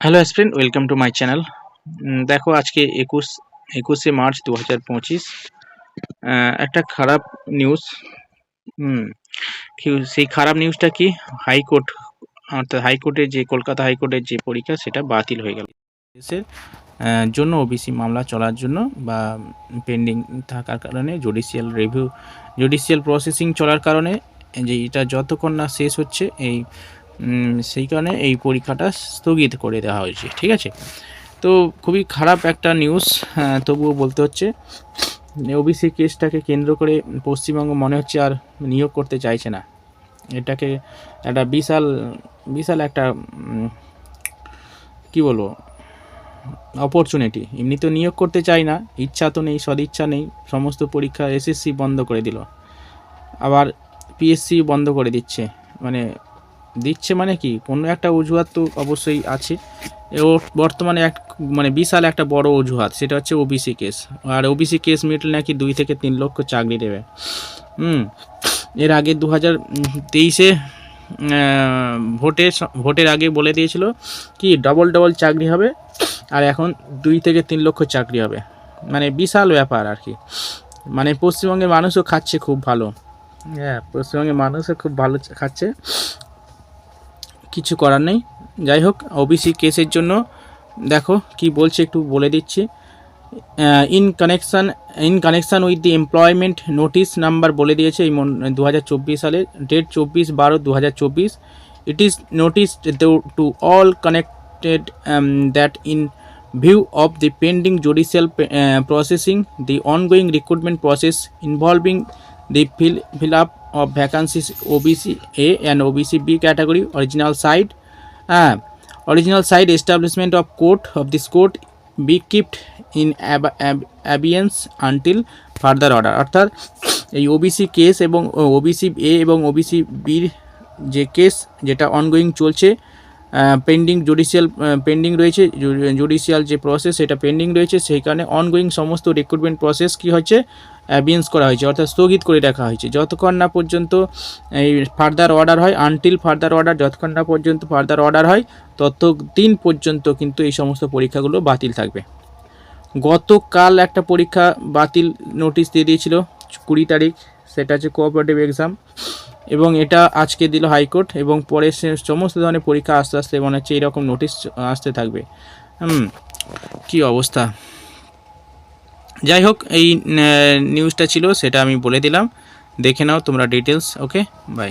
Hello student, welcome to my channel. দেখো আজকে 21শে March 2025। একটা খারাপ নিউজ। সেই খারাপ নিউজটা কি? হাইকোর্ট, অর্থাৎ হাইকোর্টের যে কলকাতা হাইকোর্টের যে পরীক্ষা সেটা বাতিল হয়ে গেল। দেশের জন্য ওবিসি মামলা চলার জন্য বা পেন্ডিং থাকার কারণে জুডিশিয়াল প্রসেসিং চলার কারণে যে এটা যতক্ষণ না শেষ হচ্ছে সেই কারণে এই পরীক্ষাটা স্থগিত করে দেওয়া হয়েছে। ঠিক আছে, তো খুবই খারাপ একটা নিউজ, তবুও বলতে হচ্ছে। ওবিসি কেসটাকে কেন্দ্র করে পশ্চিমবঙ্গ মনে হচ্ছে আর নিয়োগ করতে চাইছে না। এটাকে একটা বিশাল একটা কি বলবো অপরচুনিটি। এমনি তো নিয়োগ করতে চাই না, ইচ্ছা তো নেই, সদিচ্ছা নেই। সমস্ত পরীক্ষা এসএসসি বন্ধ করে দিল, আবার পিএসসি বন্ধ করে দিচ্ছে। মানে কি কোনো একটা অজুহাত তো অবশ্যই আছে। বর্তমানে বিশাল একটা বড় অজুহাত, সেটা হচ্ছে ওবিসি কেস। আর ওবিসি কেস মিটলে নাকি 2 থেকে 3 লক্ষ চাকরি দেবে। এর আগে 2023-এ ভোটের আগে বলে দিয়েছিল কি ডবল চাকরি হবে, আর এখন 2 থেকে 3 লক্ষ চাকরি হবে। বিশাল ব্যাপার আর কি। পশ্চিমবঙ্গের মানুষও খাচ্ছে খুব ভালো। পশ্চিমবঙ্গের মানুষও খুব ভালো খাচ্ছে, কিছু করার নেই। যাই হোক, ওবিসি কেসের জন্য দেখো কি বলছে, একটু বলে দিচ্ছি। In connection with the employment notice number বলে দিয়েছে এই 2024 সালে, date 24/12/2024। It is notice to all connected that in view of the pending judicial processing, the ongoing recruitment process involving the fill up of vacancies OBC A and OBC B category, original site establishment of this court be kept in abeyance until further order। অর্থাৎ এই OBC case এবং OBC A এবং OBC বির যে case যেটা ongoing চলছে, pending রয়েছে, judicial যে প্রসেস সেটা পেন্ডিং রয়েছে, সেই কারণে অনগোয়িং সমস্ত রিক্রুটমেন্ট প্রসেস কি হচ্ছে, অ্যাবিয়েন্স করা হয়েছে, অর্থাৎ স্থগিত করে রাখা হয়েছে যতক্ষণ না পর্যন্ত এই ফার্দার অর্ডার হয়। আনটিল ফার্দার অর্ডার, যতক্ষণ না পর্যন্ত ফার্দার অর্ডার হয় ততদিন পর্যন্ত কিন্তু এই সমস্ত পরীক্ষাগুলো বাতিল থাকবে। গতকাল একটা পরীক্ষা বাতিল নোটিশ দিয়ে দিয়েছিল 20 তারিখ, সেটা হচ্ছে কোঅপারেটিভ এক্সাম, এবং এটা আজকে দিল হাইকোর্ট। এবং পরে সমস্ত ধরনের পরীক্ষা আস্তে আস্তে মনে হচ্ছে এইরকম নোটিশ আসতে থাকবে। কি অবস্থা। যাই হোক, এই নিউজটা ছিল, সেটা আমি বলে দিলাম, দেখে নাও তোমরা ডিটেলস। Okay, by.